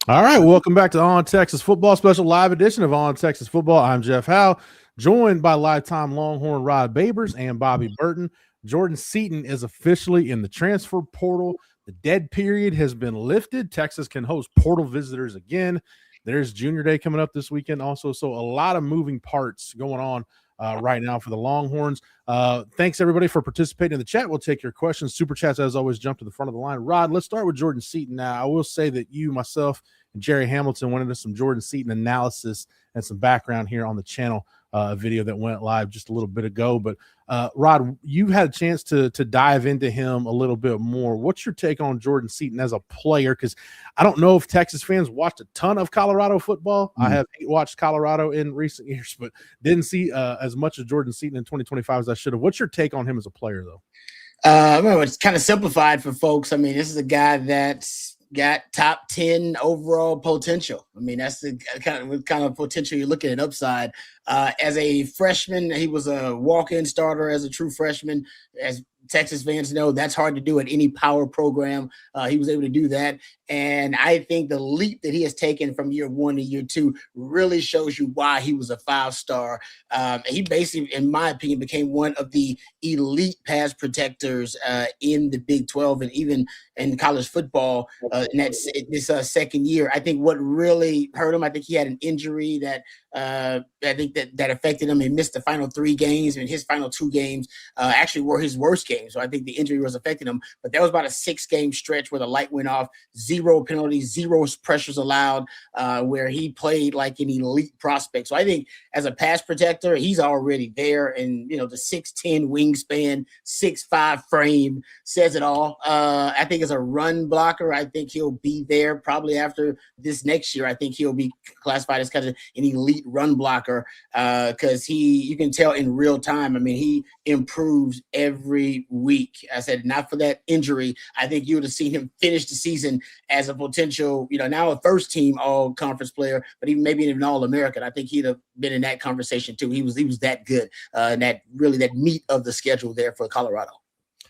All right, welcome back to On Texas Football, special live edition of On Texas Football. I'm Jeff Howe, joined by lifetime Longhorn Rod Babers and Bobby Burton. Jordan Seaton is officially in the transfer portal. The dead period has been lifted. Texas can host portal visitors again. There's Junior Day coming up this weekend also, so a lot of moving parts going on right now for the Longhorns. Thanks, everybody, for participating in the chat. We'll take your questions. Super chats, as always, jump to the front of the line. Rod, let's start with Jordan Seaton now. I will say that you, myself, and Jerry Hamilton went into some Jordan Seaton analysis and some background here on the channel, a video that went live just a little bit ago. But, Rod, you've had a chance to dive into him a little bit more. What's your take on Jordan Seaton as a player? Because I don't know if Texas fans watched a ton of Colorado football. I have watched Colorado in recent years, but didn't see as much of Jordan Seaton in 2025 as I should have. What's your take on him as a player, though? Well, it's kind of simplified for folks. I mean, this is a guy that's got top 10 overall potential. I mean, that's the kind of potential you're looking at upside. As a freshman, he was a walk-in starter as a true freshman. As Texas fans know, that's hard to do at any power program. He was able to do that. And I think the leap that he has taken from year one to year two really shows you why he was a five-star. He basically, in my opinion, became one of the elite pass protectors in the Big 12 and even in college football in this second year. I think what really hurt him, I think he had an injury that I think that affected him. He missed the final 3 games, and his final 2 games actually were his worst games. So I think the injury was affecting him. But there was about a 6-game stretch where the light went off, 0 penalties, 0 pressures allowed, where he played like an elite prospect. So I think as a pass protector, he's already there. And, you know, the 6'10" wingspan, 6'5" frame says it all. I think as a run blocker, I think he'll be there probably after this next year. I think he'll be classified as kind of an elite run blocker because you can tell in real time. I mean, he improves every week. I said, not for that injury, I think you would have seen him finish the season as a potential, now a first team all conference player, but even maybe even all American. I think he'd have been in that conversation too. He was that good, and that meat of the schedule there for Colorado.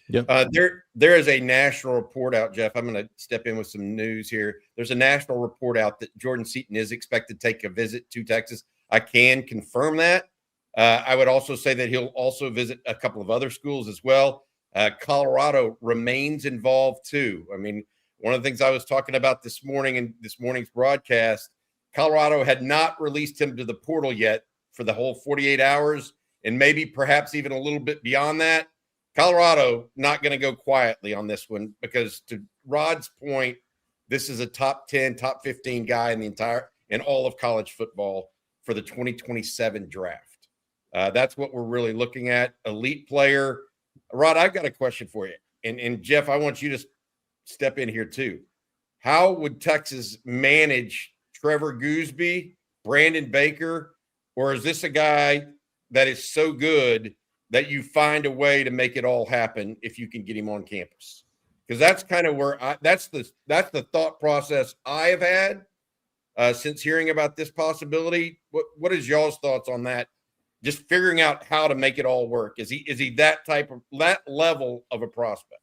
Yep. There is a national report out, Jeff. I'm going to step in with some news here. There's a national report out that Jordan Seaton is expected to take a visit to Texas. I can confirm that. I would also say that he'll also visit a couple of other schools as well. Colorado remains involved too. I mean, one of the things I was talking about this morning in this morning's broadcast, Colorado had not released him to the portal yet for the whole 48 hours, and maybe perhaps even a little bit beyond that. Colorado not going to go quietly on this one because, to Rod's point, this is a top 10, top 15 guy in all of college football for the 2027 draft. That's what we're really looking at. Elite player. Rod, I've got a question for you. And Jeff, I want you to step in here too. How would Texas manage Trevor Gooseby, Brandon Baker, or is this a guy that is so good that you find a way to make it all happen if you can get him on campus? Because that's kind of where that's the thought process I have had since hearing about this possibility. What is y'all's thoughts on that? Just figuring out how to make it all work. Is he that level of a prospect?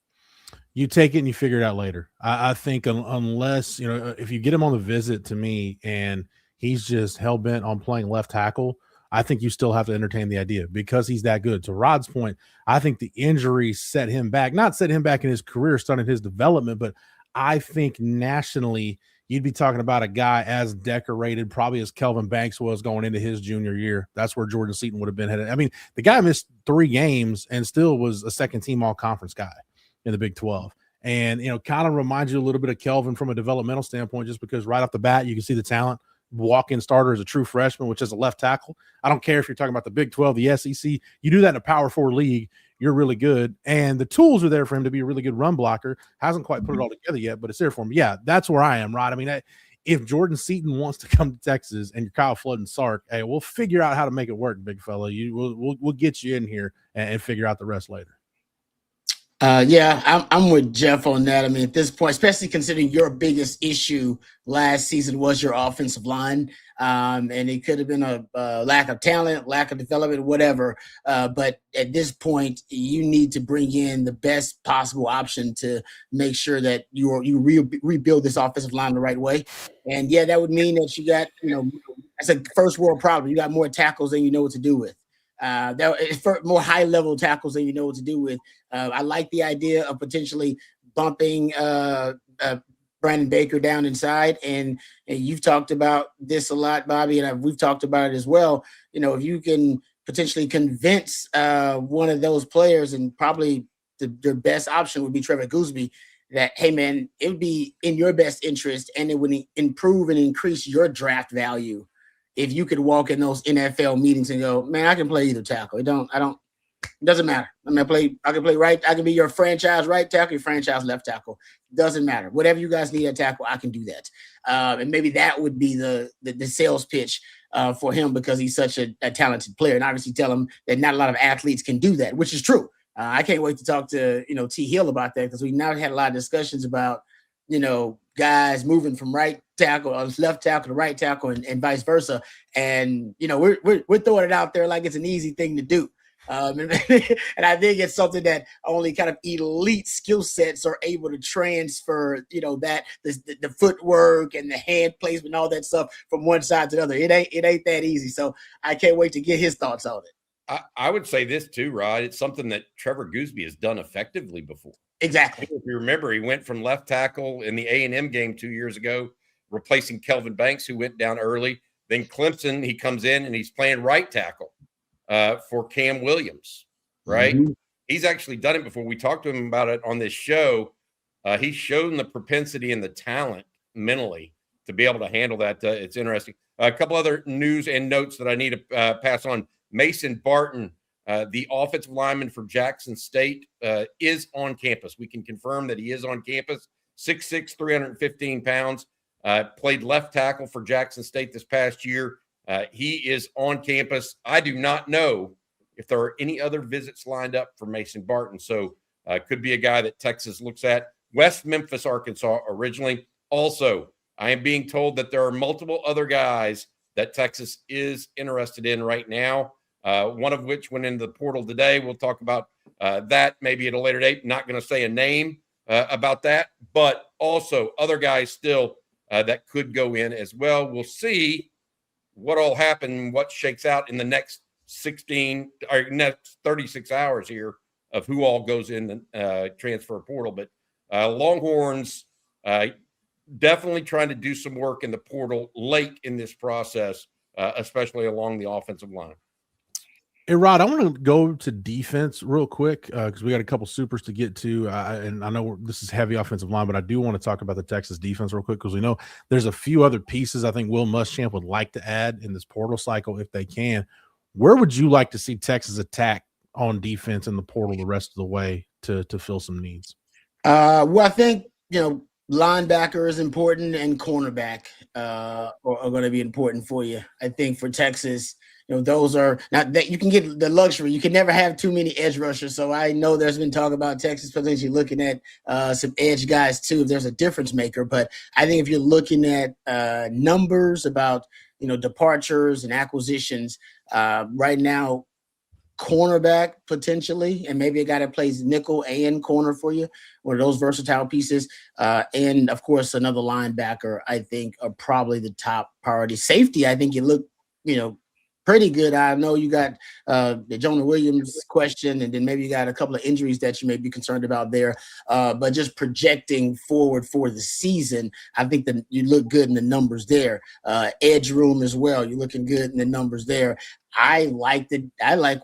You take it and you figure it out later. I think unless, if you get him on the visit to me and he's just hell-bent on playing left tackle, I think you still have to entertain the idea because he's that good. To Rod's point, I think the injury set him back, not set him back in his career, stunted his development, but I think nationally you'd be talking about a guy as decorated probably as Kelvin Banks was going into his junior year. That's where Jordan Seaton would have been headed. I mean, the guy missed 3 games and still was a second-team all-conference guy in the Big 12. And, kind of reminds you a little bit of Kelvin from a developmental standpoint just because right off the bat you can see the talent. Walk-in starter as a true freshman, which is a left tackle. I don't care if you're talking about the Big 12, the SEC. You do that in a Power 4 league, you're really good. And the tools are there for him to be a really good run blocker. Hasn't quite put it all together yet, but it's there for him. Yeah, that's where I am, Rod. I mean, if Jordan Seaton wants to come to Texas and you're Kyle Flood and Sark, hey, we'll figure out how to make it work, big fella. We'll get you in here and figure out the rest later. Yeah, I'm with Jeff on that. I mean, at this point, especially considering your biggest issue last season was your offensive line. And it could have been a lack of talent, lack of development, whatever. But at this point, you need to bring in the best possible option to make sure that you rebuild this offensive line the right way. And yeah, that would mean that you got, that's a first world problem. You got more tackles than you know what to do with. For more high level tackles than you know what to do with. I like the idea of potentially bumping Brandon Baker down inside, and you've talked about this a lot, Bobby, and we've talked about it as well. If you can potentially convince one of those players, and probably their best option would be Trevor Gooseby, that, hey man, it would be in your best interest, and it would improve and increase your draft value if you could walk in those NFL meetings and go, man, I can play either tackle. It doesn't matter. I can play right. I can be your franchise right tackle, your franchise left tackle. Doesn't matter. Whatever you guys need at tackle, I can do that. And maybe that would be the sales pitch for him, because he's such a talented player. And obviously tell him that not a lot of athletes can do that, which is true. I can't wait to talk to, T. Hill about that, because we now had a lot of discussions about, guys moving from right tackle or left tackle to right tackle and vice versa. And, we're throwing it out there like it's an easy thing to do. And I think it's something that only kind of elite skill sets are able to transfer, that the footwork and the hand placement and all that stuff from one side to the other. It ain't that easy. So I can't wait to get his thoughts on it. I would say this too, Rod. It's something that Trevor Gooseby has done effectively before. Exactly. If you remember, he went from left tackle in the A&M game 2 years ago, replacing Kelvin Banks, who went down early. Then Clemson, he comes in and he's playing right tackle for Cam Williams, right? Mm-hmm. He's actually done it before. We talked to him about it on this show. He's shown the propensity and the talent mentally to be able to handle that. It's interesting. A couple other news and notes that I need to pass on. Mason Barton, the offensive lineman for Jackson State, is on campus. We can confirm that he is on campus. 6'6", 315 pounds. Played left tackle for Jackson State this past year. He is on campus. I do not know if there are any other visits lined up for Mason Barton. So could be a guy that Texas looks at. West Memphis, Arkansas originally. Also, I am being told that there are multiple other guys that Texas is interested in right now. One of which went into the portal today. We'll talk about that maybe at a later date. Not going to say a name about that, but also other guys still that could go in as well. We'll see what all happen, what shakes out in the next 36 hours here of who all goes in the transfer portal. But Longhorns definitely trying to do some work in the portal late in this process, especially along the offensive line. Hey, Rod, I want to go to defense real quick because we got a couple supers to get to. And I know this is heavy offensive line, but I do want to talk about the Texas defense real quick because we know there's a few other pieces I think Will Muschamp would like to add in this portal cycle if they can. Where would you like to see Texas attack on defense in the portal the rest of the way to fill some needs? Well, I think, linebacker is important and cornerback are going to be important for you. I think for Texas, those are not that you can get the luxury. You can never have too many edge rushers. So I know there's been talk about Texas potentially looking at some edge guys too, if there's a difference maker. But I think if you're looking at numbers about, departures and acquisitions right now, cornerback potentially, and maybe a guy that plays nickel and corner for you, one of those versatile pieces. And of course, another linebacker, I think, are probably the top priority. Safety, I think you look, pretty good. I know you got the Jonah Williams question, and then maybe you got a couple of injuries that you may be concerned about there. But just projecting forward for the season, I think that you look good in the numbers there. Edge room as well, you're looking good in the numbers there. I like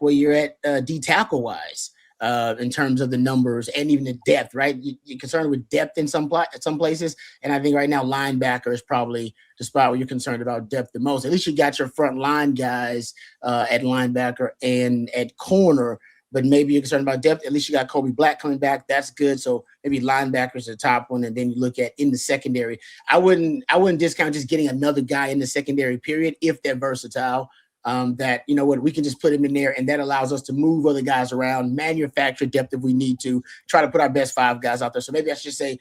where you're at D tackle wise. In terms of the numbers and even the depth, right? You're concerned with depth in some places, and I think right now linebacker is probably the spot where you're concerned about depth the most. At least you got your front line guys at linebacker and at corner, but maybe you're concerned about depth. At least you got Kobe Black coming back. That's good. So maybe linebacker is the top one, and then you look at in the secondary. I wouldn't discount just getting another guy in the secondary period if they're versatile. That, we can just put him in there, and that allows us to move other guys around, manufacture depth if we need to, try to put our best 5 guys out there. So maybe I should say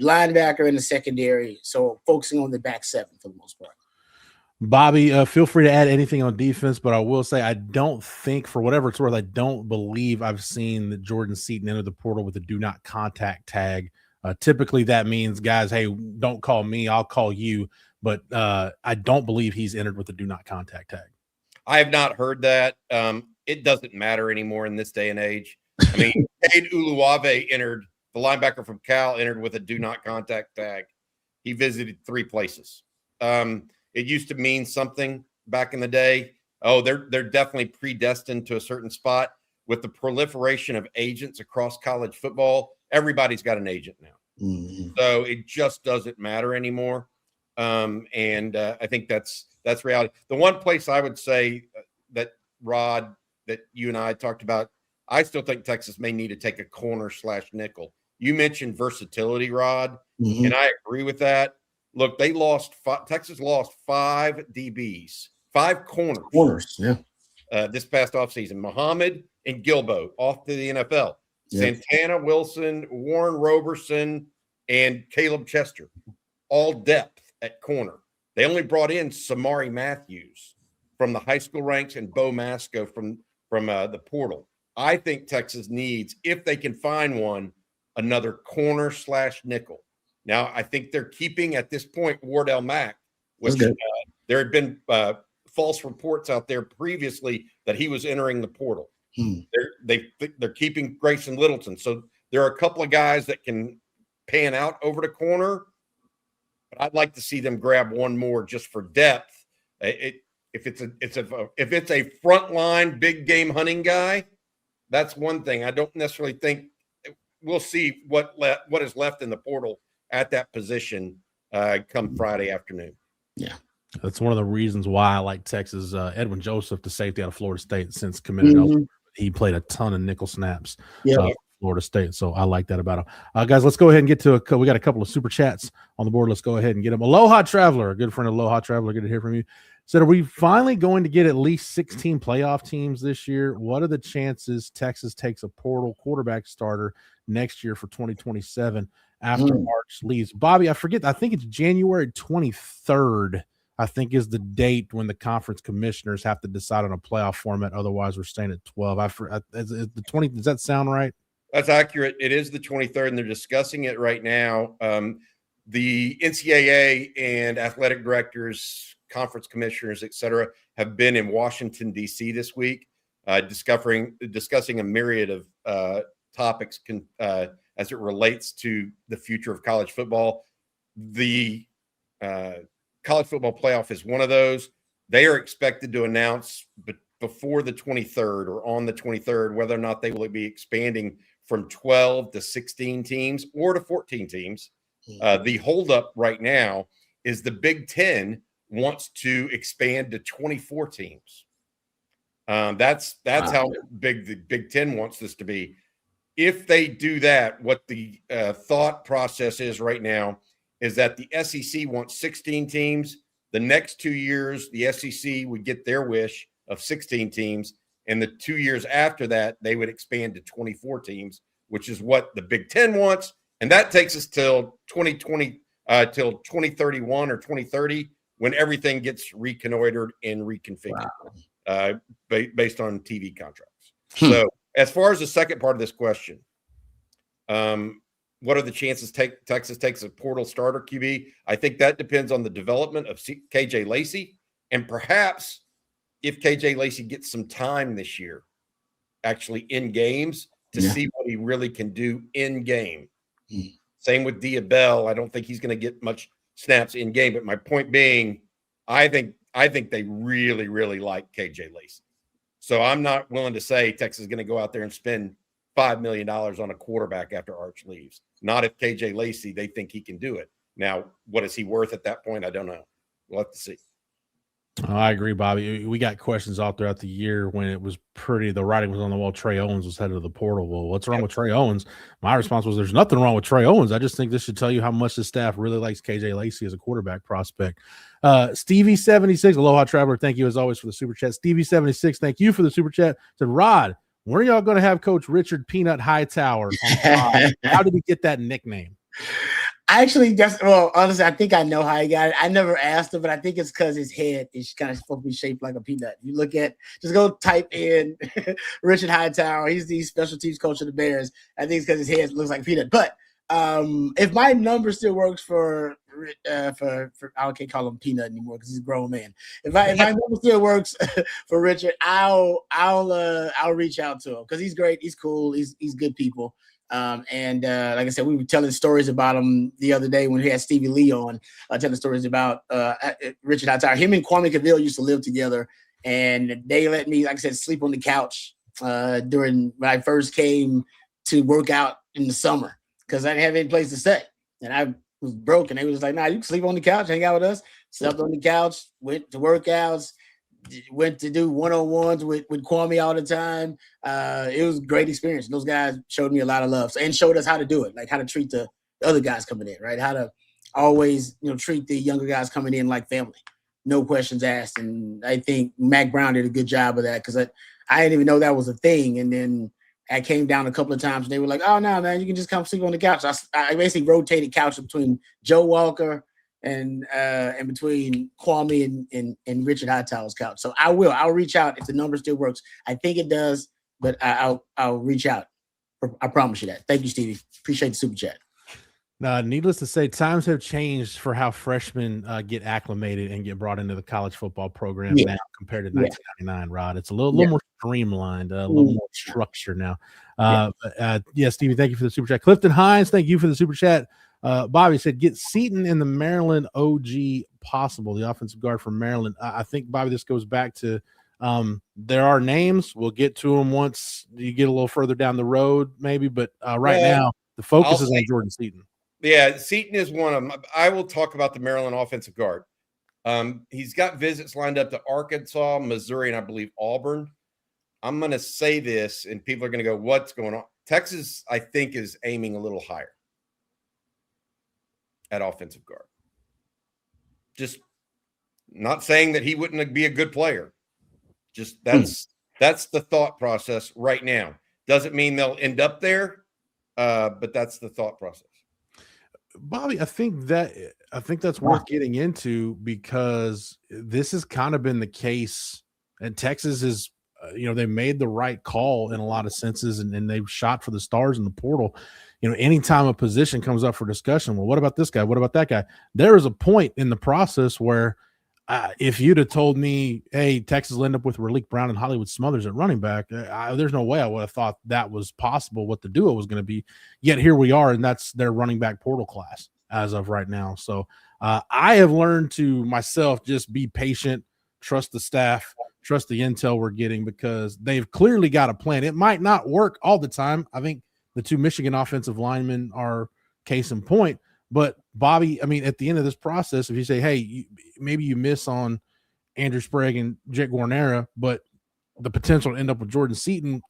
linebacker in the secondary. So focusing on the back 7 for the most part. Bobby, feel free to add anything on defense, but I will say I don't think, for whatever it's worth, I don't believe I've seen that Jordan Seaton enter the portal with a do not contact tag. Typically, that means, guys, hey, don't call me, I'll call you. But I don't believe he's entered with a do not contact tag. I have not heard that. It doesn't matter anymore in this day and age. I mean, Cade Uluwave entered, the linebacker from Cal entered with a do not contact tag. He visited 3 places. It used to mean something back in the day. Oh, they're definitely predestined to a certain spot. With the proliferation of agents across college football, everybody's got an agent now. Mm-hmm. So it just doesn't matter anymore. I think that's reality. The one place I would say that, Rod, that you and I talked about, I still think Texas may need to take a corner / nickel. You mentioned versatility, Rod, and I agree with that. Look, Texas lost 5 DBs, 5 corners. This past offseason. Muhammad and Gilbo off to the NFL. Yep. Santana Wilson, Warren Roberson, and Caleb Chester, all depth at corner. They only brought in Samari Matthews from the high school ranks and Bo Masco from the portal. I think Texas needs, if they can find one, another corner / nickel. Now, I think they're keeping at this point Wardell Mack, which there had been false reports out there previously that he was entering the portal. They're keeping Grayson Littleton. So there are a couple of guys that can pan out over the corner, but I'd like to see them grab one more just for depth. If it's a frontline big game hunting guy, that's one thing. I don't necessarily think we'll see what is left in the portal at that position come Friday afternoon. Yeah. That's one of the reasons why I like Texas. Edwin Joseph, the safety out of Florida State, since committed. He played a ton of nickel snaps for Florida State, so I like that about him. Guys, let's go ahead and get to we got a couple of super chats on the board. Let's go ahead and get them. Aloha Traveler, a good friend of Aloha Traveler, good to hear from you. Said, are we finally going to get at least 16 playoff teams this year? What are the chances Texas takes a portal quarterback starter next year for 2027 after March leaves? Bobby, I forget. I think it's January 23rd. I think is the date when the conference commissioners have to decide on a playoff format. Otherwise, we're staying at 12. Is the 20? Does that sound right? That's accurate. It is the 23rd, and they're discussing it right now. The NCAA and athletic directors, conference commissioners, et cetera, have been in Washington, D.C. this week, discussing a myriad of topics as it relates to the future of college football. The college football playoff is one of those. They are expected to announce before the 23rd or on the 23rd whether or not they will be expanding from 12 to 16 teams or to 14 teams. The holdup right now is the Big Ten wants to expand to 24 teams. That's how big the Big Ten wants this to be. If they do that, what the thought process is right now is that the SEC wants 16 teams. The next 2 years, the SEC would get their wish of 16 teams. And the 2 years after that, they would expand to 24 teams, which is what the Big Ten wants. And that takes us till 2020, till 2031 or 2030, when everything gets reconnoitered and reconfigured based on TV contracts. So as far as the second part of this question, what are the chances Texas takes a portal starter QB? I think that depends on the development of KJ Lacey, and perhaps if KJ Lacey gets some time this year, actually in games, to see what he really can do in game. Same with Dia Bell. I don't think he's going to get much snaps in game, but my point being, I think they really, really like KJ Lacey. So I'm not willing to say Texas is going to go out there and spend $5 million on a quarterback after Arch leaves. Not if KJ Lacey, they think he can do it. Now, what is he worth at that point? I don't know. We'll have to see. I agree, Bobby. We got questions all throughout the year when it was the writing was on the wall. Trey Owens was headed to the portal. Well, what's wrong with Trey Owens? My response was, there's nothing wrong with Trey Owens. I just think this should tell you how much the staff really likes KJ Lacey as a quarterback prospect. Stevie76, Aloha Traveler, thank you as always for the super chat. Stevie76, thank you for the super chat. Said, Rod, when are y'all going to have Coach Richard Peanut Hightower on? How did he get that nickname? I actually honestly, I think I know how he got it. I never asked him, but I think it's because his head is kind of supposed to be shaped like a peanut. You look at, just go type in Richard Hightower. He's the special teams coach of the Bears. I think it's because his head looks like a peanut. But if my number still works for I can't call him Peanut anymore because he's a grown man. If my number still works for Richard, I'll reach out to him because he's great. He's cool. He's good people. And like I said, we were telling stories about him the other day when we had Stevie Lee on, telling stories about Richard Hightower. Him and Kwame Cavill used to live together, and they let me, like I said, sleep on the couch during when I first came to work out in the summer because I didn't have any place to stay, and I was broke. And they was like, "Nah, you can sleep on the couch, hang out with us." Slept on the couch, went to workouts. Went to do one-on-ones with Kwame all the time. It was a great experience. Those guys showed me a lot of love and showed us how to do it, like how to treat the other guys coming in, right? How to always, treat the younger guys coming in like family, no questions asked. And I think Mac Brown did a good job of that because I didn't even know that was a thing. And then I came down a couple of times and they were like, "Oh, no, man, you can just come sleep on the couch." I basically rotated couches between Joe Walker and between Kwame and Richard Hightower's couch. So I'll reach out if the number still works. I think it does, but I'll reach out. I promise you that. Thank you, Stevie. Appreciate the super chat. Needless to say, times have changed for how freshmen get acclimated and get brought into the college football program now compared to 1999, Rod. It's a little more streamlined, a little more structure now. Stevie, thank you for the super chat. Clifton Hines, thank you for the super chat. Bobby said, get Seaton in the Maryland OG possible, the offensive guard from Maryland. I think, Bobby, this goes back to there are names. We'll get to them once you get a little further down the road, maybe. But now, the focus is on Jordan Seaton. Yeah, Seaton is one of them. I will talk about the Maryland offensive guard. He's got visits lined up to Arkansas, Missouri, and I believe Auburn. I'm going to say this, and people are going to go, what's going on? Texas, I think, is aiming a little higher at offensive guard. Just not saying that he wouldn't be a good player. Just that's the thought process right now. Doesn't mean they'll end up there, but that's the thought process. Bobby, I think that's worth getting into because this has kind of been the case, and Texas is, they made the right call in a lot of senses, and they've shot for the stars in the portal. Anytime a position comes up for discussion, well, what about this guy? What about that guy? There is a point in the process where if you'd have told me, hey, Texas will end up with Raleek Brown and Hollywood Smothers at running back, there's no way I would have thought that was possible, what the duo was going to be. Yet here we are, and that's their running back portal class as of right now. So I have learned to myself just be patient, trust the staff, trust the intel we're getting because they've clearly got a plan. It might not work all the time. I think the two Michigan offensive linemen are case in point. But, Bobby, I mean, at the end of this process, if you say, hey, maybe you miss on Andrew Sprague and Jake Guarnera, but the potential to end up with Jordan Seaton,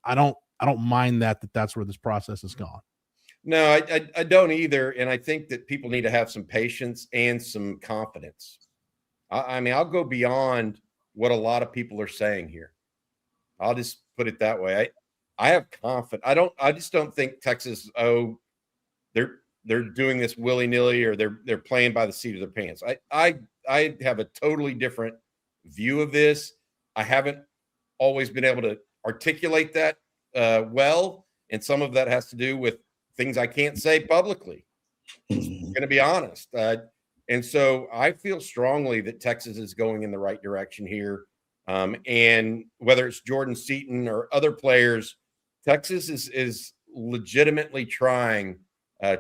I don't mind that's where this process has gone. No, I don't either. And I think that people need to have some patience and some confidence. I mean, I'll go beyond what a lot of people are saying here. I'll just put it that way. I have confidence. I just don't think Texas, they're doing this willy-nilly or they're playing by the seat of their pants. I have a totally different view of this. I haven't always been able to articulate that well, and some of that has to do with things I can't say publicly. I'm going to be honest. And so I feel strongly that Texas is going in the right direction here. And whether it's Jordan Seaton or other players, Texas is legitimately trying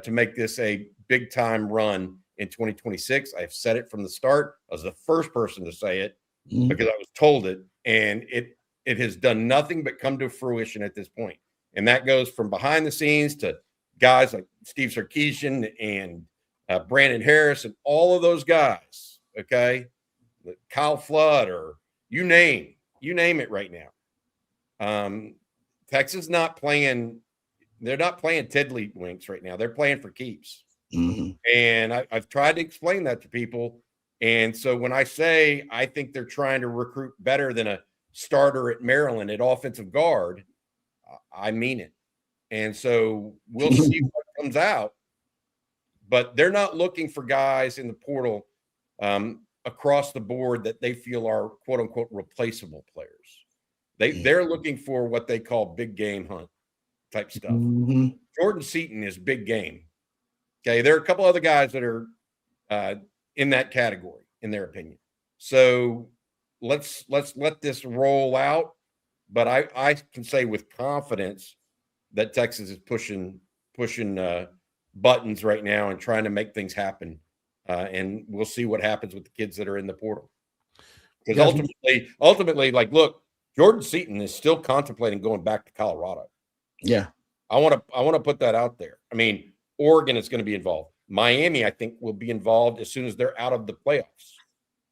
to make this a big-time run in 2026. I've said it from the start. I was the first person to say it because I was told it, and it has done nothing but come to fruition at this point. And that goes from behind the scenes to guys like Steve Sarkisian and Brandon Harris and all of those guys, okay? Kyle Flood or you name it right now. Texas not playing – they're not playing tiddlywinks right now. They're playing for keeps. And I've tried to explain that to people. And so when I say I think they're trying to recruit better than a starter at Maryland at offensive guard, I mean it. And so we'll see what comes out. but they're not looking for guys in the portal across the board that they feel are quote unquote replaceable players. They're looking for what they call big game hunt type stuff. Mm-hmm. Jordan Seaton is big game. Okay, there are a couple other guys that are in that category, in their opinion. So let's let this roll out. But I can say with confidence that Texas is pushing buttons right now and trying to make things happen. And we'll see what happens with the kids that are in the portal. Because ultimately, like, look, Jordan Seaton is still contemplating going back to Colorado. Yeah. I want to put that out there. I mean, Oregon is going to be involved. Miami, I think, will be involved as soon as they're out of the playoffs,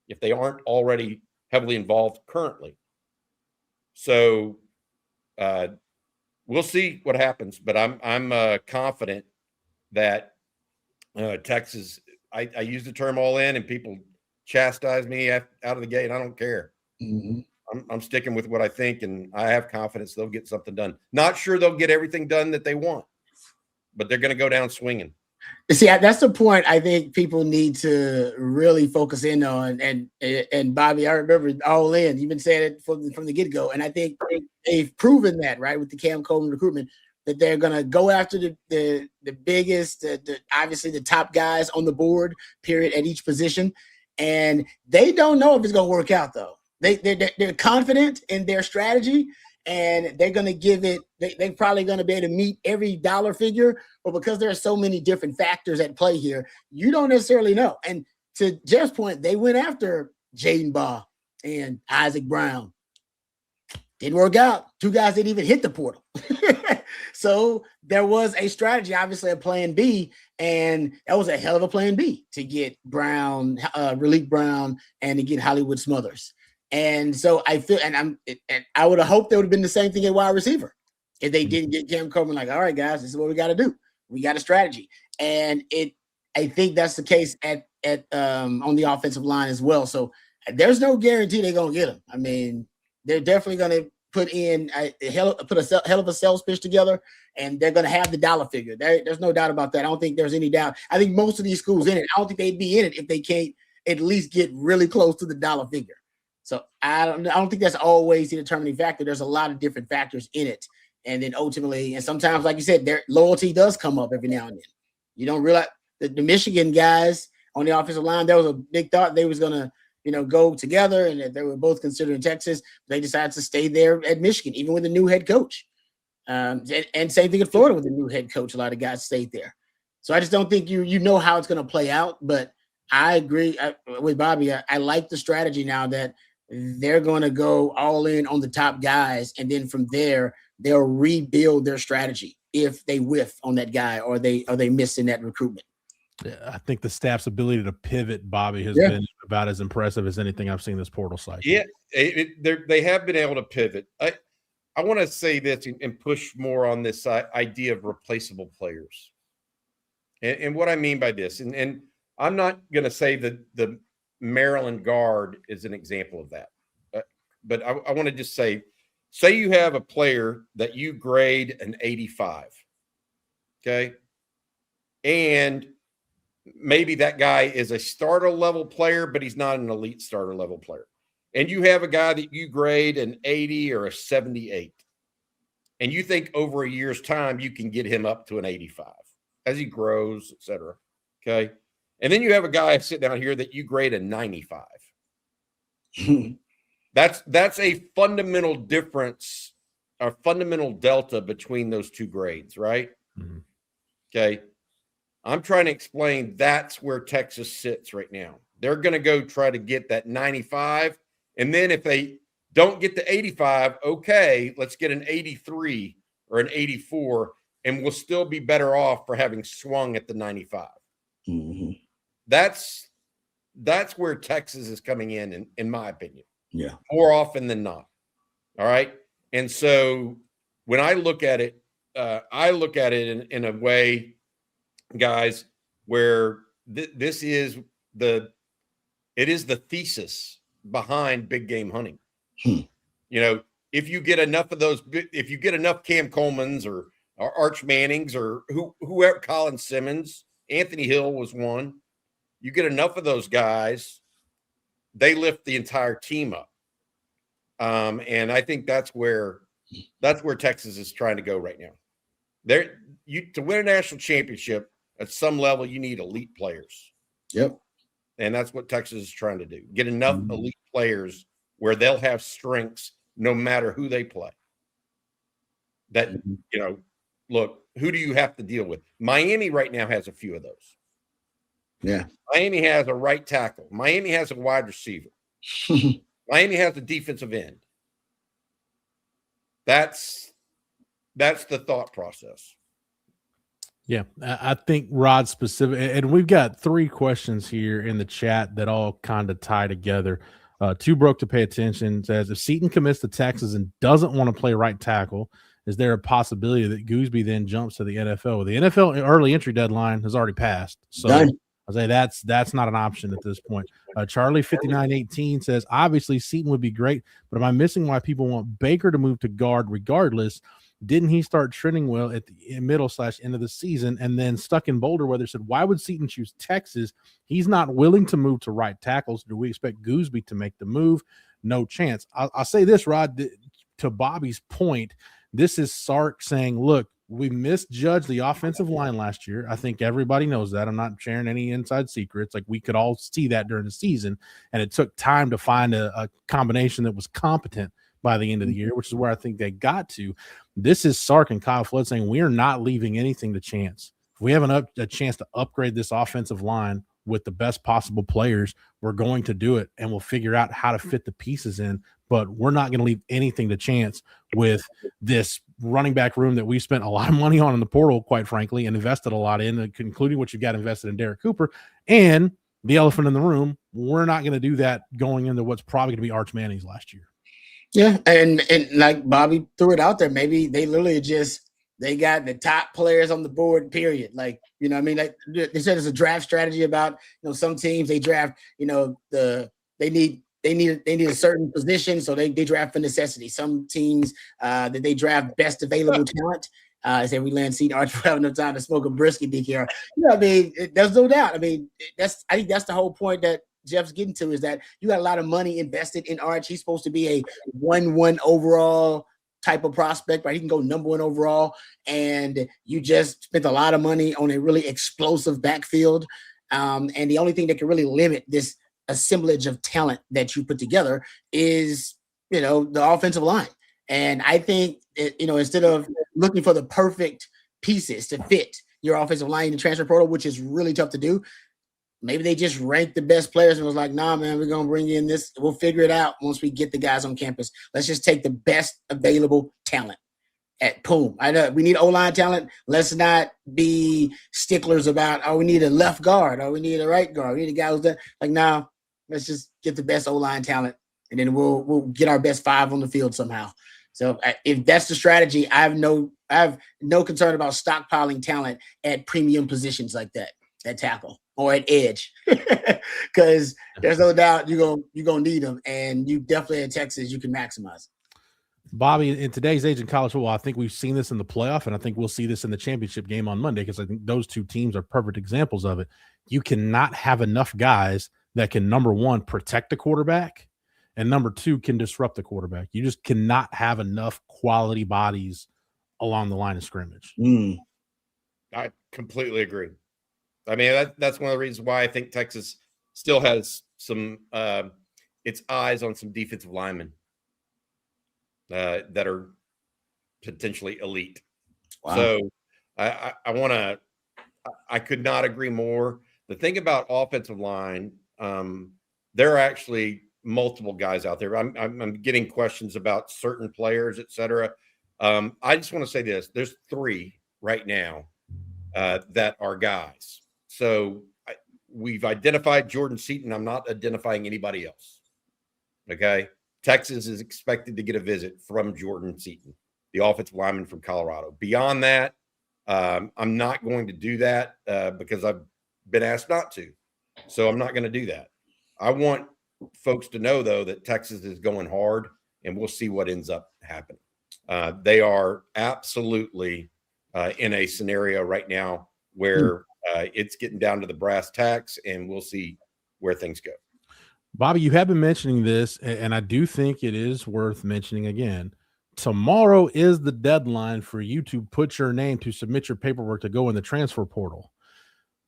if they aren't already heavily involved currently. So we'll see what happens, but I'm confident that Texas. I use the term all in, and people chastise me out of the gate. I don't care. Mm-hmm. I'm sticking with what I think, and I have confidence they'll get something done. Not sure they'll get everything done that they want, but they're going to go down swinging. See, that's the point I think people need to really focus in on. And Bobby, I remember all in. You've been saying it from the get-go, and I think they've proven that, right, with the Cam Coleman recruitment, that they're going to go after the biggest, obviously the top guys on the board, period, at each position. And they don't know if it's going to work out, though. They're confident in their strategy, and they're going to give it. They're probably going to be able to meet every dollar figure, but because there are so many different factors at play here, you don't necessarily know. And to Jeff's point, they went after Jaden Baugh and Isaac Brown. Didn't work out. Two guys didn't even hit the portal. So there was a strategy, obviously a plan B, and that was a hell of a plan B to get Brown, Raleek Brown, and to get Hollywood Smothers. And so I feel, and I would have hoped there would have been the same thing at wide receiver if they didn't get Cam Coleman. Like, all right, guys, this is what we got to do. We got a strategy, and I think that's the case at on the offensive line as well. So there's no guarantee they're gonna get him. I mean, they're definitely gonna put a hell of a sales pitch together, and they're gonna have the dollar figure. There's no doubt about that. I don't think there's any doubt. I think most of these schools in it. I don't think they'd be in it if they can't at least get really close to the dollar figure. So I don't think that's always the determining factor. There's a lot of different factors in it. And then ultimately, and sometimes, like you said, their loyalty does come up every now and then. You don't realize the Michigan guys on the offensive line, there was a big thought they was going to, go together, and that they were both considering Texas. They decided to stay there at Michigan, even with a new head coach. And same thing in Florida with a new head coach. A lot of guys stayed there. So I just don't think you know how it's going to play out. But I agree with Bobby. I like the strategy now that they're going to go all in on the top guys, and then from there they'll rebuild their strategy if they whiff on that guy or they miss in that recruitment. Yeah, I think the staff's ability to pivot, Bobby, has been about as impressive as anything I've seen this portal cycle. Yeah, they have been able to pivot. I want to say this and push more on this idea of replaceable players. And what I mean by this, and I'm not going to say that the Maryland guard is an example of that. But I want to just say you have a player that you grade an 85, okay? And maybe that guy is a starter level player, but he's not an elite starter level player. And you have a guy that you grade an 80 or a 78. And you think over a year's time, you can get him up to an 85 as he grows, et cetera, okay? And then you have a guy sitting down here that you grade a 95. That's a fundamental difference, a fundamental delta between those two grades, right? Mm-hmm. Okay. I'm trying to explain that's where Texas sits right now. They're going to go try to get that 95. And then if they don't get the 85, okay, let's get an 83 or an 84, and we'll still be better off for having swung at the 95. Mm-hmm. That's where Texas is coming in my opinion. Yeah. More often than not. All right. And so when I look at it in a way, guys, where this is the thesis behind big game hunting. If you get enough of those, if you get enough Cam Colemans or Arch Mannings or whoever, Colin Simmons Anthony Hill was one. You get enough of those guys, they lift the entire team up. And I think that's where Texas is trying to go right now. To win a national championship at some level, you need elite players. Yep. And that's what Texas is trying to do. Get enough elite players where they'll have strengths no matter who they play. That, look, who do you have to deal with? Miami right now has a few of those. Yeah. Miami has a right tackle. Miami has a wide receiver. Miami has a defensive end. That's the thought process. Yeah, I think Rod specific, and we've got 3 questions here in the chat that all kind of tie together. Too Broke to Pay Attention says, if Seaton commits to Texas and doesn't want to play right tackle, is there a possibility that Gooseby then jumps to the NFL? The NFL early entry deadline has already passed, so Done. I'll say that's not an option at this point. Charlie 5918 says, obviously Seaton would be great, but am I missing why people want Baker to move to guard regardless? Didn't he start trending well at the middle/end of the season? And then Stuck in Boulder Weather said, why would Seaton choose Texas? He's not willing to move to right tackles. Do we expect Gooseby to make the move? No chance. I'll say this, Rod, to Bobby's point, this is Sark saying, look, we misjudged the offensive line last year. I think everybody knows that. I'm not sharing any inside secrets. Like, we could all see that during the season, and it took time to find a combination that was competent by the end of the year, which is where I think they got to. This is Sark and Kyle Flood saying we are not leaving anything to chance. If we have a chance to upgrade this offensive line with the best possible players, we're going to do it, and we'll figure out how to fit the pieces in. But we're not going to leave anything to chance with this running back room that we spent a lot of money on in the portal, quite frankly, and invested a lot in, including what you got invested in Derek Cooper. And the elephant in the room, we're not going to do that going into what's probably going to be Arch Manning's last year. Yeah, and like Bobby threw it out there, maybe they literally they got the top players on the board, period. Like, I mean, like they said, it's a draft strategy about, some teams they draft, they need a certain position, so they draft for necessity. Some teams that they draft best available talent. I said we land Seaton Arch for having no time to smoke a brisket, DKR. I mean, there's no doubt. I mean, I think that's the whole point that Jeff's getting to, is that you got a lot of money invested in Arch. He's supposed to be a 1-1 overall type of prospect, right? He can go number 1 overall, and you just spent a lot of money on a really explosive backfield. And the only thing that can really limit this assemblage of talent that you put together is, the offensive line. And I think, instead of looking for the perfect pieces to fit your offensive line in the transfer portal, which is really tough to do, maybe they just ranked the best players and was like, nah, man, we're going to bring in this. We'll figure it out once we get the guys on campus. Let's just take the best available talent at boom. I know we need O-line talent. Let's not be sticklers about, we need a left guard, or we need a right guard. We need a guy who's done. Like, nah, let's just get the best O-line talent, and then we'll get our best 5 on the field somehow. So if that's the strategy, I have no concern about stockpiling talent at premium positions like that, at tackle or at edge, because there's no doubt you're gonna need them, and you definitely in Texas you can maximize. Bobby, in today's age in college football, I think we've seen this in the playoff, and I think we'll see this in the championship game on Monday, because I think those 2 teams are perfect examples of it. You cannot have enough guys that can, number 1, protect the quarterback, and number 2, can disrupt the quarterback. You just cannot have enough quality bodies along the line of scrimmage. I completely agree. I mean, that's one of the reasons why I think Texas still has some its eyes on some defensive linemen that are potentially elite. Wow. So I could not agree more. The thing about offensive line, there are actually multiple guys out there. I'm getting questions about certain players, et cetera. I just want to say this: there's 3 right now that are guys. So we've identified Jordan Seaton. I'm not identifying anybody else. Okay. Texas is expected to get a visit from Jordan Seaton, the offensive lineman from Colorado. Beyond that, I'm not going to do that because I've been asked not to. So I'm not going to do that. I want folks to know, though, that Texas is going hard, and we'll see what ends up happening. They are absolutely in a scenario right now where It's getting down to the brass tacks, and we'll see where things go. Bobby, you have been mentioning this, and I do think it is worth mentioning again. Tomorrow is the deadline for you to put your name to submit your paperwork to go in the transfer portal.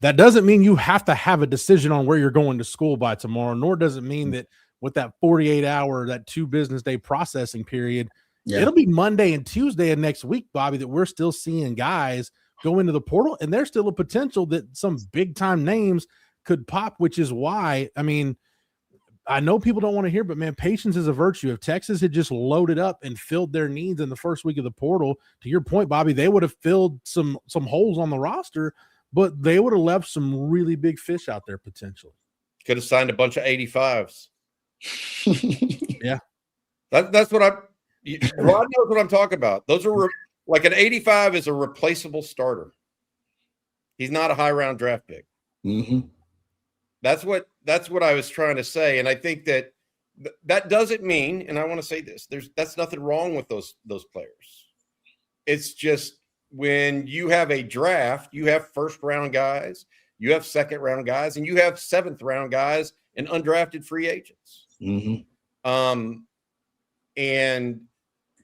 That doesn't mean you have to have a decision on where you're going to school by tomorrow, nor does it mean that with that 48-hour, that 2 business day processing period, it'll be Monday and Tuesday of next week, Bobby, that we're still seeing guys go into the portal, and there's still a potential that some big time names could pop, which is why, I mean, I know people don't want to hear, but man, patience is a virtue. If Texas had just loaded up and filled their needs in the first week of the portal, to your point, Bobby, they would have filled some holes on the roster, but they would have left some really big fish out there potentially. Could have signed a bunch of 85s. Yeah. That's what Rod knows what I'm talking about. Those are like an 85 is a replaceable starter. He's not a high round draft pick. Mm-hmm. That's what I was trying to say. And I think that doesn't mean, and I want to say this, that's nothing wrong with those players. It's just when you have a draft, you have first round guys, you have second round guys, and you have seventh round guys and undrafted free agents. Mm-hmm. And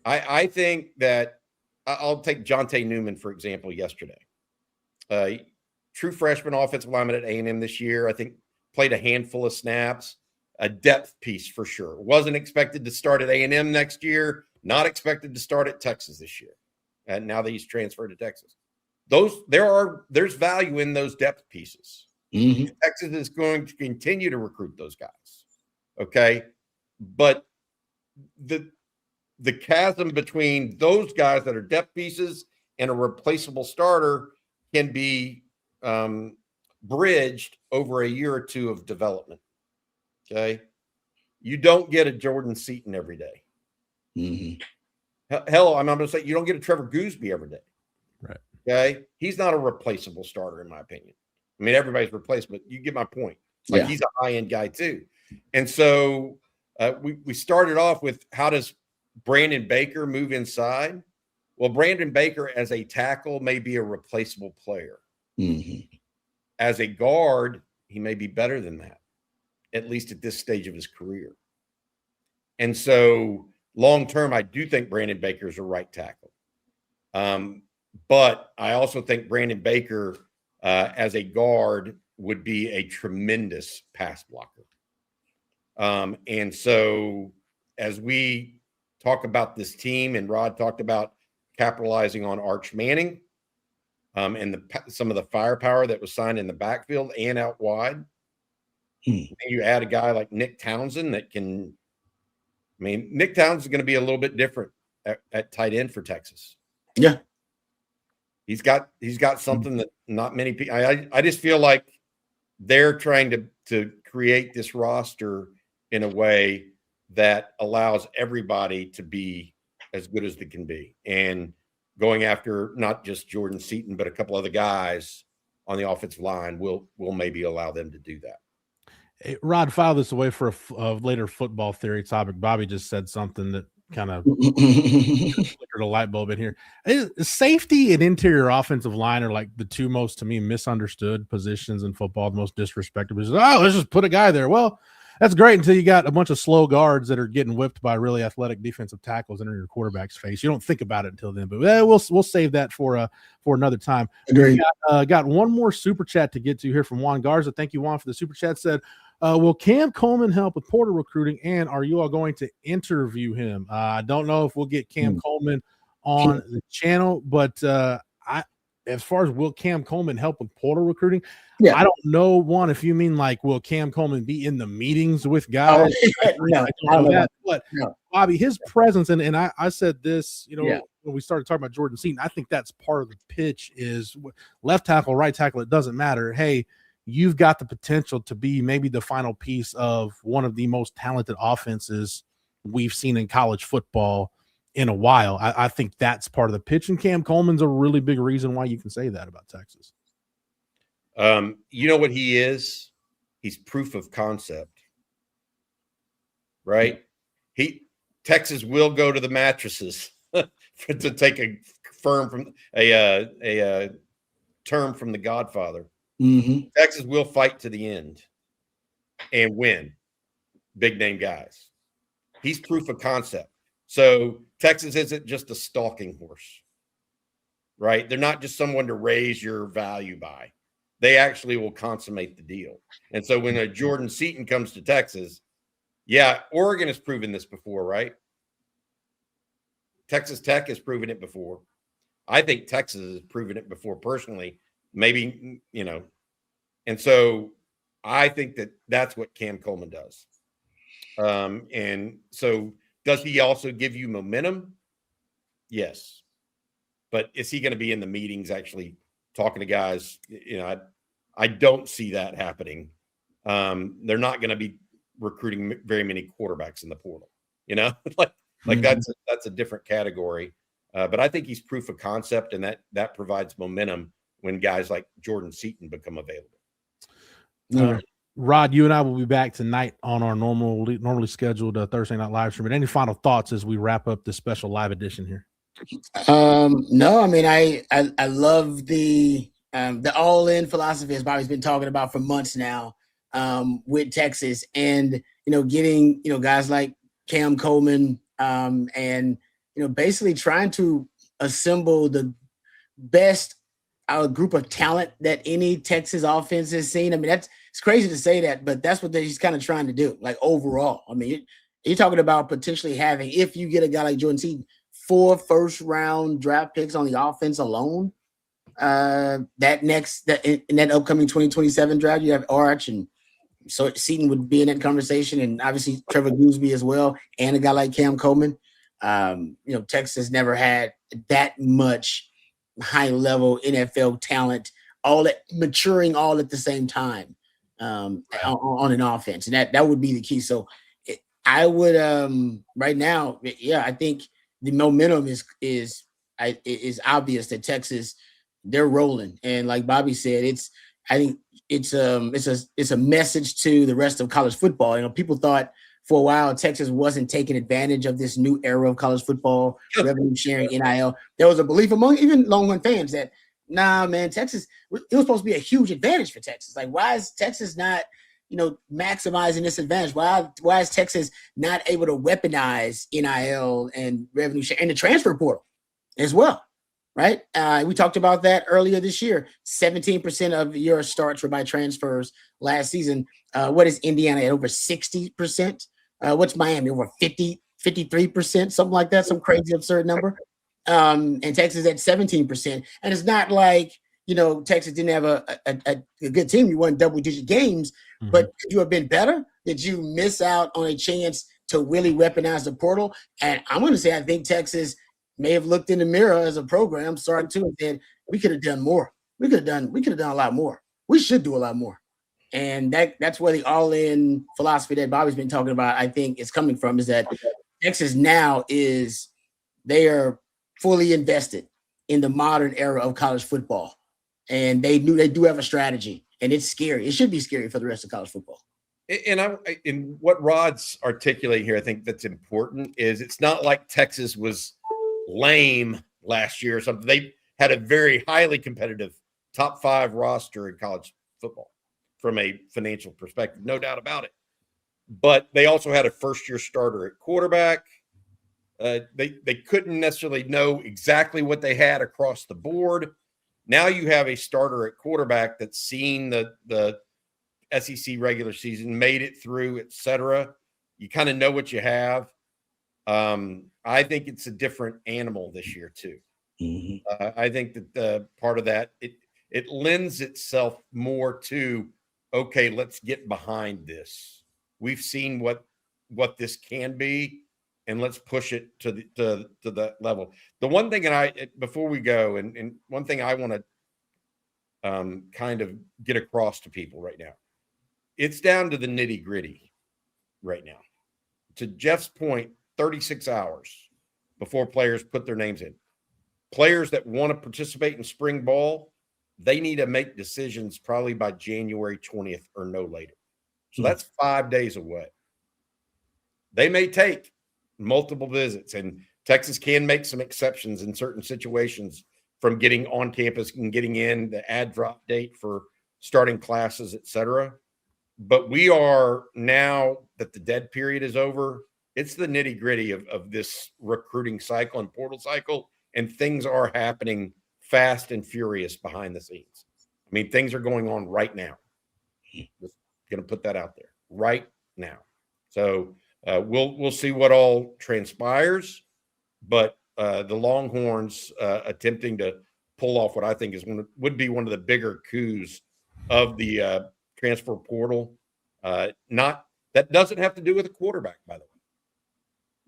I think that I'll take Jonte Newman, for example, yesterday. True freshman offensive lineman at A&M this year. I think played a handful of snaps, a depth piece for sure. Wasn't expected to start at A&M next year, not expected to start at Texas this year. And now that he's transferred to Texas. There's value in those depth pieces. Mm-hmm. Texas is going to continue to recruit those guys. Okay. But the chasm between those guys that are depth pieces and a replaceable starter can be bridged over a year or two of development. Okay. You don't get a Jordan Seaton every day. Mm-hmm. Hell, I'm not going to say you don't get a Trevor Gooseby every day. Right. Okay. He's not a replaceable starter, in my opinion. I mean, everybody's replacement. You get my point. Like he's a high-end guy too. And so we started off with, how does Brandon Baker move inside? Well, Brandon Baker as a tackle may be a replaceable player. Mm-hmm. As a guard, he may be better than that, at least at this stage of his career. And so long-term, I do think Brandon Baker is a right tackle. But I also think Brandon Baker as a guard would be a tremendous pass blocker. And so as we talk about this team, and Rod talked about capitalizing on Arch Manning and some of the firepower that was signed in the backfield and out wide, and you add a guy like Nick Townsend that can, I mean, Nick Townsend is going to be a little bit different at tight end for Texas. Yeah. He's got something that not many people. I just feel like they're trying to create this roster in a way that allows everybody to be as good as they can be, and going after not just Jordan Seaton, but a couple other guys on the offensive line will maybe allow them to do that. Hey, Rod, file this away for a later football theory topic. Bobby just said something that kind of flickered a light bulb in here. Safety and interior offensive line are like the two most, to me, misunderstood positions in football, the most disrespected positions. Oh, let's just put a guy there. Well, that's great until you got a bunch of slow guards that are getting whipped by really athletic defensive tackles in your quarterback's face. You don't think about it until then, but we'll save that for another time. Agreed. Got one more super chat to get to here from Juan Garza. Thank you, Juan, for the super chat. Said, will Cam Coleman help with portal recruiting, and are you all going to interview him? I don't know if we'll get Cam Coleman on the channel, but as far as will Cam Coleman help with portal recruiting, I don't know, Juan, if you mean like will Cam Coleman be in the meetings with guys? No, I don't know that. But no. Bobby, his presence, and I said this, Yeah. when we started talking about Jordan Seaton, I think that's part of the pitch is left tackle, right tackle, it doesn't matter. Hey, you've got the potential to be maybe the final piece of one of the most talented offenses we've seen in college football in a while. I think that's part of the pitch, and Cam Coleman's a really big reason why you can say that about Texas. You know what he is? He's proof of concept, right? Texas will go to the mattresses to take a term from The Godfather. Texas will fight to the end and win big name guys. He's proof of concept. So Texas isn't just a stalking horse, right? They're not just someone to raise your value by. They actually will consummate the deal. And so when a Jordan Seaton comes to Texas, yeah, Oregon has proven this before, right? Texas Tech has proven it before. I think Texas has proven it before personally, maybe, and so I think that's what Cam Coleman does. And so does he also give you momentum? Yes. But is he going to be in the meetings actually talking to guys? I don't see that happening. They're not going to be recruiting very many quarterbacks in the portal, like that's a different category. But I think he's proof of concept, and that provides momentum when guys like Jordan Seaton become available. Rod, you and I will be back tonight on our normally scheduled Thursday night live stream. But any final thoughts as we wrap up this special live edition here? No, I mean, I love the all-in philosophy, as Bobby's been talking about for months now, with Texas, and getting guys like Cam Coleman, and basically trying to assemble the best group of talent that any Texas offense has seen. I mean, it's crazy to say that, but that's what he's kind of trying to do. Like overall, I mean, you're talking about potentially having, if you get a guy like Jordan Seaton, 4 first-round draft picks on the offense alone. In that upcoming 2027 draft, you have Arch, and so Seaton would be in that conversation, and obviously Trevor Gooseby as well, and a guy like Cam Coleman. Texas never had that much high-level NFL talent, maturing all at the same time on an offense, and that would be the key. So I would right now, I think the momentum is obvious that Texas, they're rolling, and like Bobby said, I think it's a message to the rest of college football. People thought for a while Texas wasn't taking advantage of this new era of college football, revenue sharing, NIL. There was a belief among even Longhorn fans that, nah, man, Texas, it was supposed to be a huge advantage for Texas. Like, why is Texas not maximizing this advantage? Why is Texas not able to weaponize NIL and revenue share and the transfer portal as well? Right? We talked about that earlier this year. 17% of your starts were by transfers last season. What is Indiana at over 60%? What's Miami? Over 53%, something like that, some crazy absurd number. And Texas at 17%. And it's not like, Texas didn't have a good team. You won double-digit games, but could you have been better? Did you miss out on a chance to really weaponize the portal? And I'm going to say I think Texas may have looked in the mirror as a program, starting to, and said, we could have done more. We could have done a lot more. We should do a lot more. And that's where the all-in philosophy that Bobby's been talking about, I think, is coming from, is that Texas now they are fully invested in the modern era of college football. And they do have a strategy, and it's scary. It should be scary for the rest of college football. And what Rod's articulating here, I think that's important, is it's not like Texas was lame last year or something. They had a very highly competitive top 5 roster in college football from a financial perspective, no doubt about it. But they also had a first-year starter at quarterback. They couldn't necessarily know exactly what they had across the board. Now you have a starter at quarterback that's seen the SEC regular season, made it through, etc. You kind of know what you have. I think it's a different animal this year too. I think that the part of that, it lends itself more to, okay, let's get behind this. We've seen what this can be, and let's push it to that level. The one thing, before we go, and one thing I want to kind of get across to people right now, it's down to the nitty gritty right now. To Jeff's point, 36 hours before players put their names in. Players that want to participate in spring ball, they need to make decisions probably by January 20th or no later. So that's 5 days away. They may take multiple visits, and Texas can make some exceptions in certain situations from getting on campus and getting in the add drop date for starting classes, etc. But we are, now that the dead period is over, it's the nitty gritty of this recruiting cycle and portal cycle, and things are happening fast and furious behind the scenes. I mean, things are going on right now. Just going to put that out there right now. So we'll see what all transpires, but the Longhorns attempting to pull off what I think would be one of the bigger coups of the transfer portal. That doesn't have to do with a quarterback, by the way.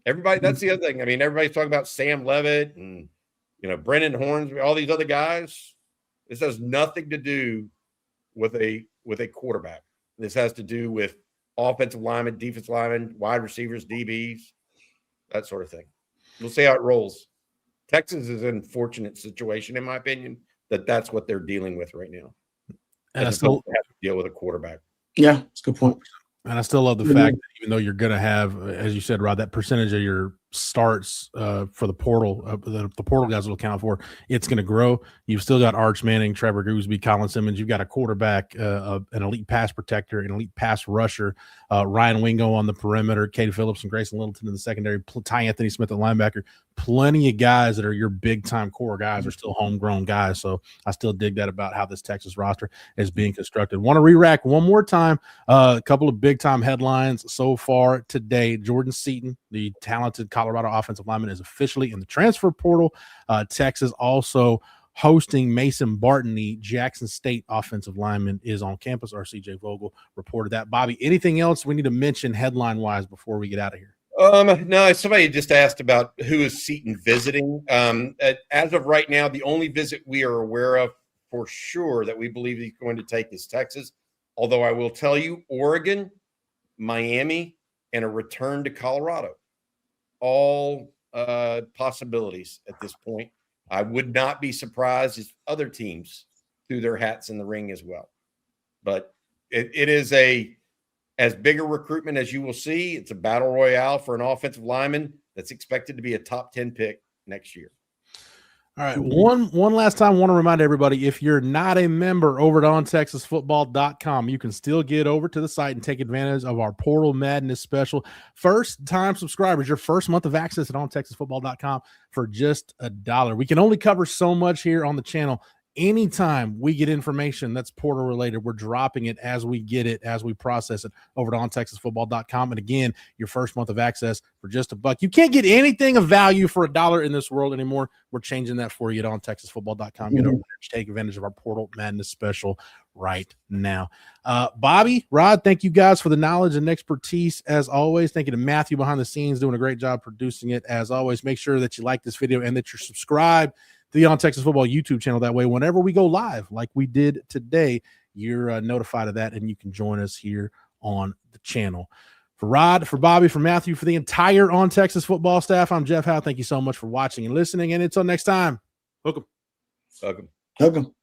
Everybody, that's the other thing. I mean, everybody's talking about Sam Levitt and Brennan Hornsby, all these other guys. This has nothing to do with a quarterback. This has to do with offensive linemen, defensive linemen, wide receivers, DBs, that sort of thing. We'll see how it rolls. Texas is in a fortunate situation, in my opinion, that's what they're dealing with right now. And I still have to deal with a quarterback. Yeah, that's a good point. And I still love the fact that even though you're going to have, as you said, Rod, that percentage of your starts for the portal, the portal guys will account for, it's going to grow. You've still got Arch Manning, Trevor Gooseby, Colin Simmons. You've got a quarterback, an elite pass protector, an elite pass rusher, Ryan Wingo on the perimeter, Katie Phillips and Grayson Littleton in the secondary, Ty Anthony Smith at linebacker. Plenty of guys that are your big-time core guys are still homegrown guys. So I still dig that about how this Texas roster is being constructed. Want to re-rack one more time a couple of big-time headlines so far today. Jordan Seaton, the talented Colorado offensive lineman, is officially in the transfer portal. Texas also hosting Mason Barton, the Jackson State offensive lineman, is on campus. Our CJ Vogel reported that. Bobby, anything else we need to mention headline-wise before we get out of here? No, somebody just asked about who is Seaton visiting. As of right now, the only visit we are aware of for sure that we believe he's going to take is Texas. Although I will tell you, Oregon, Miami, and a return to Colorado, all possibilities at this point. I would not be surprised if other teams threw their hats in the ring as well. But it is as big a recruitment as you will see. It's a battle royale for an offensive lineman that's expected to be a top 10 pick next year. All right. One last time, I want to remind everybody, if you're not a member over at ontexasfootball.com, you can still get over to the site and take advantage of our Portal Madness special. First-time subscribers, your first month of access at ontexasfootball.com for just $1. We can only cover so much here on the channel. Anytime we get information that's portal related, we're dropping it as we get it, as we process it over to ontexasfootball.com. And again, your first month of access for just $1. You can't get anything of value for $1 in this world anymore. We're changing that for you at ontexasfootball.com. Get over there to take advantage of our Portal Madness special right now. Bobby, Rod, thank you guys for the knowledge and expertise as always. Thank you to Matthew behind the scenes doing a great job producing it as always. Make sure that you like this video and that you're subscribed to the On Texas Football YouTube channel. That way, whenever we go live like we did today, you're notified of that and you can join us here on the channel. For Rod, for Bobby, for Matthew, for the entire On Texas Football staff, I'm Jeff Howe. Thank you so much for watching and listening. And until next time, hook 'em. Hook 'em. Hook 'em.